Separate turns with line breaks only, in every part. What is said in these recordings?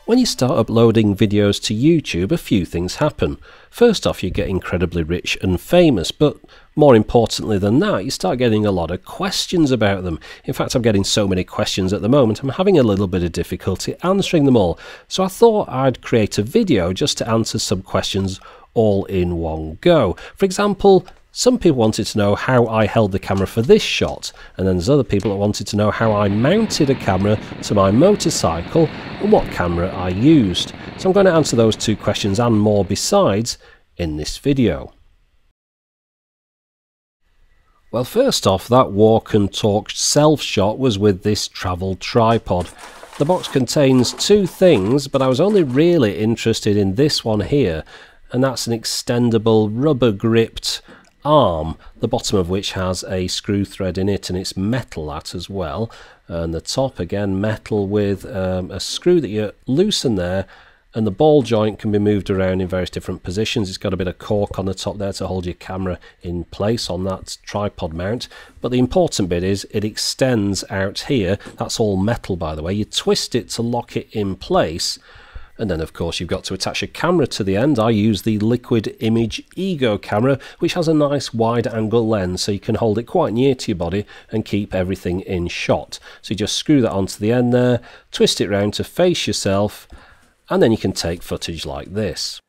When you start uploading videos to YouTube, a few things happen. First off, you get incredibly rich and famous, but more importantly than that, you start getting a lot of questions about them. In fact, I'm getting so many questions at the moment, I'm having a little bit of difficulty answering them all. So I thought I'd create a video just to answer some questions all in one go. For example, some people wanted to know how I held the camera for this shot, and then there's other people that wanted to know how I mounted a camera to my motorcycle and what camera I used. So I'm going to answer those two questions and more besides in this video. Well, first off, that walk and talk self shot was with this travel tripod. The box contains two things, but I was only really interested in this one here, and that's an extendable rubber gripped arm, the bottom of which has a screw thread in it, and it's metal that as well, and the top again metal with a screw that you loosen there, and the ball joint can be moved around in various different positions. It's got a bit of cork on the top there to hold your camera in place on that tripod mount, but the important bit is it extends out here. That's all metal, by the way. You twist it to lock it in place, and then of course you've got to attach a camera to the end. I use the Liquid Image Ego camera, which has a nice wide angle lens, so you can hold it quite near to your body and keep everything in shot. So you just screw that onto the end there, twist it round to face yourself, and then you can take footage like this.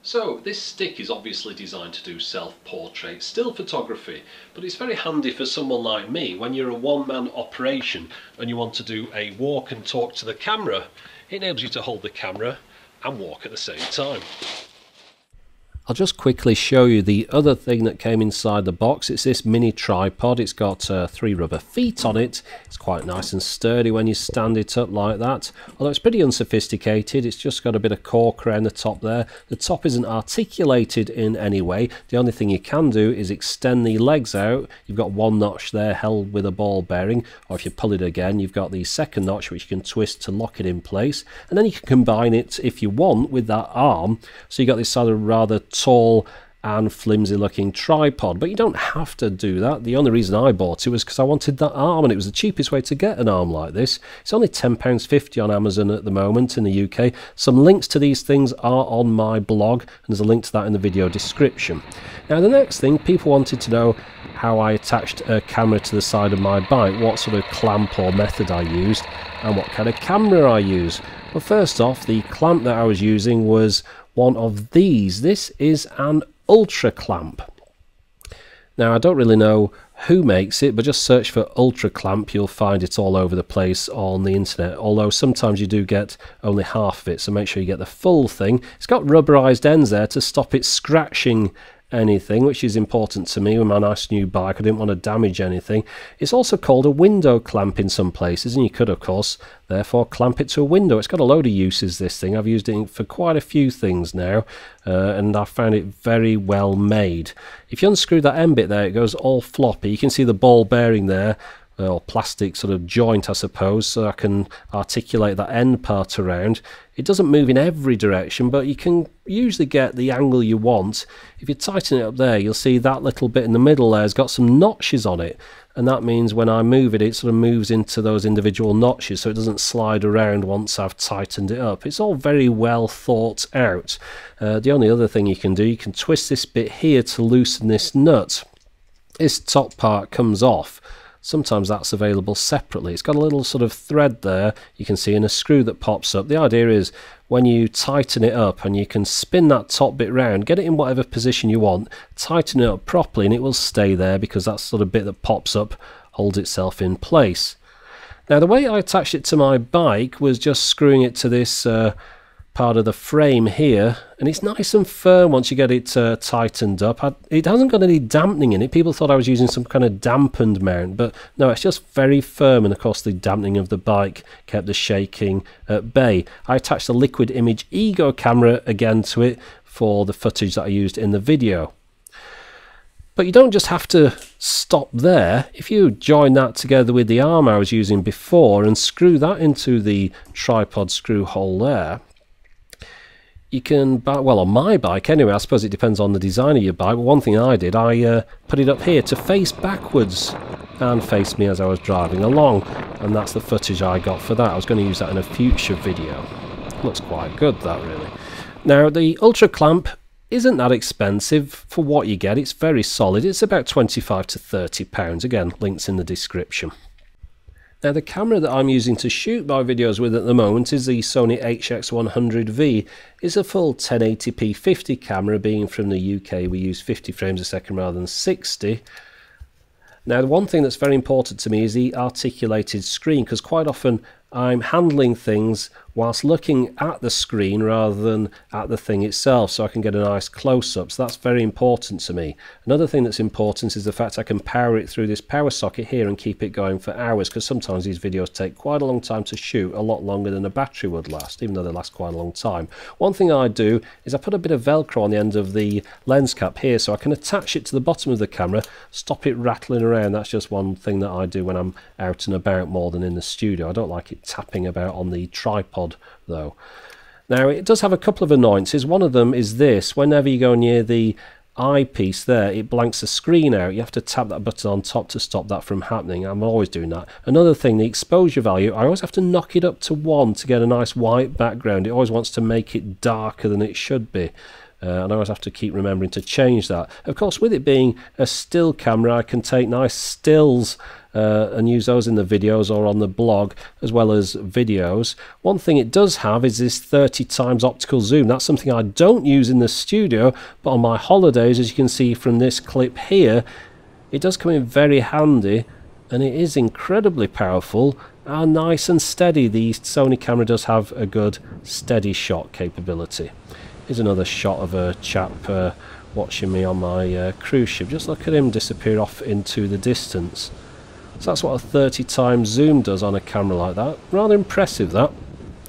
So this stick is obviously designed to do self-portrait still photography, but it's very handy for someone like me when you're a one-man operation and you want to do a walk and talk to the camera. It enables you to hold the camera and walk at the same time. I'll just quickly show you the other thing that came inside the box. It's this mini tripod. It's got 3 rubber feet on it. It's quite nice and sturdy when you stand it up like that. Although it's pretty unsophisticated, it's just got a bit of cork around the top there. The top isn't articulated in any way. The only thing you can do is extend the legs out. You've got one notch there held with a ball bearing, or if you pull it again, you've got the second notch which you can twist to lock it in place. And then you can combine it, if you want, with that arm. So you've got this sort of rather tall and flimsy looking tripod, but you don't have to do that. The only reason I bought it was because I wanted that arm, and it was the cheapest way to get an arm like this. It's only £10.50 on Amazon at the moment in the UK. Some links to these things are on my blog, and there's a link to that in the video description. Now the next thing, people wanted to know how I attached a camera to the side of my bike, what sort of clamp or method I used, and what kind of camera I use. Well, first off, the clamp that I was using was one of these. This is an Ultra clamp. Now I don't really know who makes it, but just search for Ultra clamp, you'll find it all over the place on the internet, although sometimes you do get only half of it, so make sure you get the full thing. It's got rubberized ends there to stop it scratching anything, which is important to me with my nice new bike. I didn't want to damage anything. It's also called a window clamp in some places, and you could of course therefore clamp it to a window. It's got a load of uses, this thing. I've used it for quite a few things now, and I found it very well made. If you unscrew that end bit there, it goes all floppy. You can see the ball bearing there, or plastic sort of joint I suppose, so I can articulate that end part around. It doesn't move in every direction, but you can usually get the angle you want. If you tighten it up there, you'll see that little bit in the middle there has got some notches on it, and that means when I move it, it sort of moves into those individual notches so it doesn't slide around once I've tightened it up. It's all very well thought out. The only other thing you can do, you can twist this bit here to loosen this nut. This top part comes off. Sometimes that's available separately. It's got a little sort of thread there you can see, and a screw that pops up. The idea is when you tighten it up, and you can spin that top bit round, get it in whatever position you want, tighten it up properly, and it will stay there because that sort of bit that pops up holds itself in place. Now the way I attached it to my bike was just screwing it to this part of the frame here, and it's nice and firm once you get it tightened up. It hasn't got any dampening in it. People thought I was using some kind of dampened mount, but no, it's just very firm, and of course the dampening of the bike kept the shaking at bay. I attached the Liquid Image Ego camera again to it for the footage that I used in the video. But you don't just have to stop there. If you join that together with the arm I was using before and screw that into the tripod screw hole there, you can, well, on my bike anyway, I suppose it depends on the design of your bike, but one thing I did, I put it up here to face backwards and face me as I was driving along, and that's the footage I got for that. I was going to use that in a future video. Looks quite good, that, really. Now, the Ultra Clamp isn't that expensive for what you get. It's very solid. It's about £25 to £30. Again, links in the description. Now, the camera that I'm using to shoot my videos with at the moment is the Sony HX100V. It's a full 1080p 50 camera. Being from the UK, we use 50 frames a second rather than 60. Now, the one thing that's very important to me is the articulated screen, because quite often I'm handling things whilst looking at the screen rather than at the thing itself, so I can get a nice close-up. So that's very important to me. Another thing that's important is the fact I can power it through this power socket here and keep it going for hours, because sometimes these videos take quite a long time to shoot, a lot longer than a battery would last, even though they last quite a long time. One thing I do is I put a bit of Velcro on the end of the lens cap here so I can attach it to the bottom of the camera, stop it rattling around. That's just one thing that I do when I'm out and about more than in the studio. I don't like it tapping about on the tripod though. Now, it does have a couple of annoyances. One of them is this: whenever you go near the eyepiece there, it blanks the screen out. You have to tap that button on top to stop that from happening. I'm always doing that. Another thing, the exposure value, I always have to knock it up to 1 to get a nice white background. It always wants to make it darker than it should be. And I always have to keep remembering to change that. Of course, with it being a still camera, I can take nice stills and use those in the videos or on the blog as well as videos. One thing it does have is this 30 times optical zoom. That's something I don't use in the studio, but on my holidays, as you can see from this clip here, it does come in very handy, and it is incredibly powerful and nice and steady. The Sony camera does have a good steady shot capability. Here's another shot of a chap watching me on my cruise ship. Just look at him disappear off into the distance. So that's what a 30 times zoom does on a camera like that. Rather impressive, that.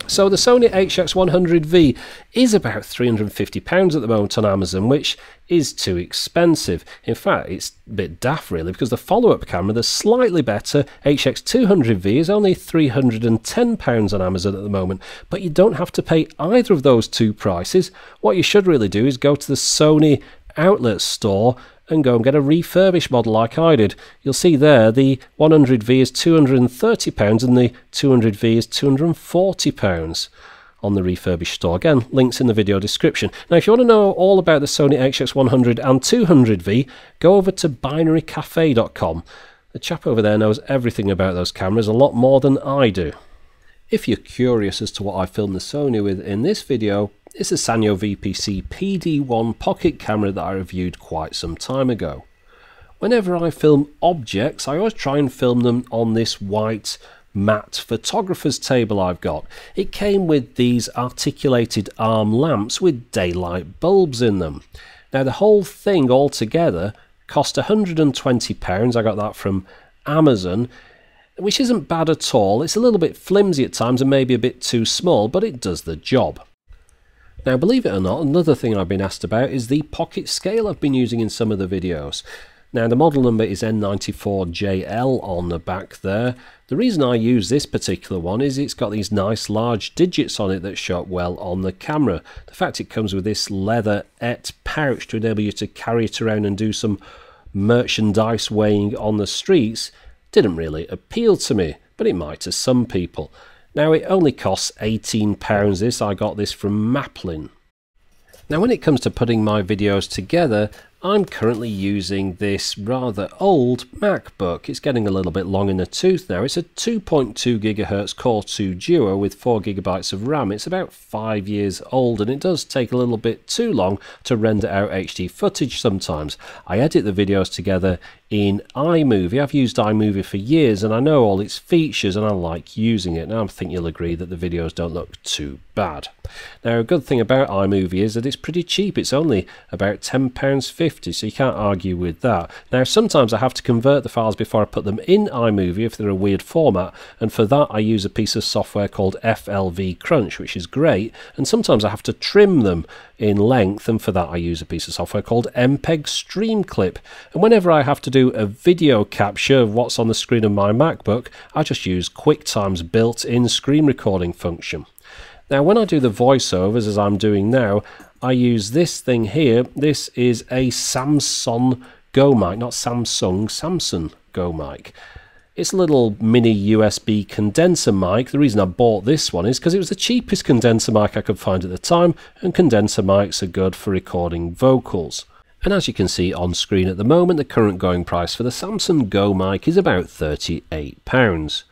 So the Sony HX100V is about £350 at the moment on Amazon, which is too expensive. In fact, it's a bit daft really, because the follow-up camera, the slightly better HX200V, is only £310 on Amazon at the moment. But you don't have to pay either of those two prices. What you should really do is go to the Sony outlet store and go and get a refurbished model like I did. You'll see there the 100V is £230 and the 200V is £240 on the refurbished store. Again, links in the video description. Now, if you want to know all about the Sony HX100 and 200V, go over to binarycafe.com. The chap over there knows everything about those cameras, a lot more than I do. If you're curious as to what I filmed the Sony with in this video, it's a Sanyo VPC PD1 pocket camera that I reviewed quite some time ago. Whenever I film objects, I always try and film them on this white matte photographer's table I've got. It came with these articulated arm lamps with daylight bulbs in them. Now, the whole thing altogether cost £120. I got that from Amazon, which isn't bad at all. It's a little bit flimsy at times and maybe a bit too small, but it does the job. Now, believe it or not, another thing I've been asked about is the pocket scale I've been using in some of the videos. Now, the model number is N94JL on the back there. The reason I use this particular one is it's got these nice large digits on it that show up well on the camera. The fact it comes with this leatherette pouch to enable you to carry it around and do some merchandise weighing on the streets didn't really appeal to me, but it might to some people. Now, it only costs £18 this. I got this from Maplin. Now, when it comes to putting my videos together, I'm currently using this rather old MacBook. It's getting a little bit long in the tooth now. It's a 2.2 GHz Core 2 Duo with 4 GB of RAM. It's about 5 years old, and it does take a little bit too long to render out HD footage sometimes. I edit the videos together in iMovie. I've used iMovie for years and I know all its features and I like using it. Now, I think you'll agree that the videos don't look too bad. Now, a good thing about iMovie is that it's pretty cheap. It's only about £10.50, so you can't argue with that. Now, sometimes I have to convert the files before I put them in iMovie if they're a weird format, and for that I use a piece of software called FLV Crunch, which is great, and sometimes I have to trim them in length, and for that I use a piece of software called MPEG Streamclip. And whenever I have to do a video capture of what's on the screen of my MacBook, I just use QuickTime's built-in screen recording function. Now, when I do the voiceovers, as I'm doing now, I use this thing here. This is a Samsung Go mic, not Samsung, Samsung Go mic. It's a little mini USB condenser mic. The reason I bought this one is because it was the cheapest condenser mic I could find at the time, and condenser mics are good for recording vocals. And as you can see on screen at the moment, the current going price for the Samsung Go mic is about £38.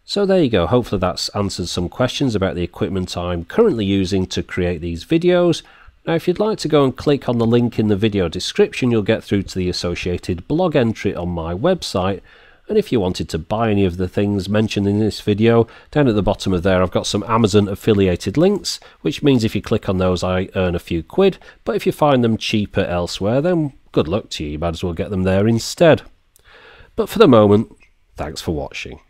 So there you go, hopefully that's answered some questions about the equipment I'm currently using to create these videos. Now if you'd like to go and click on the link in the video description, you'll get through to the associated blog entry on my website. And if you wanted to buy any of the things mentioned in this video, down at the bottom of there I've got some Amazon affiliated links, which means if you click on those I earn a few quid, but if you find them cheaper elsewhere then good luck to you, you might as well get them there instead. But for the moment, thanks for watching.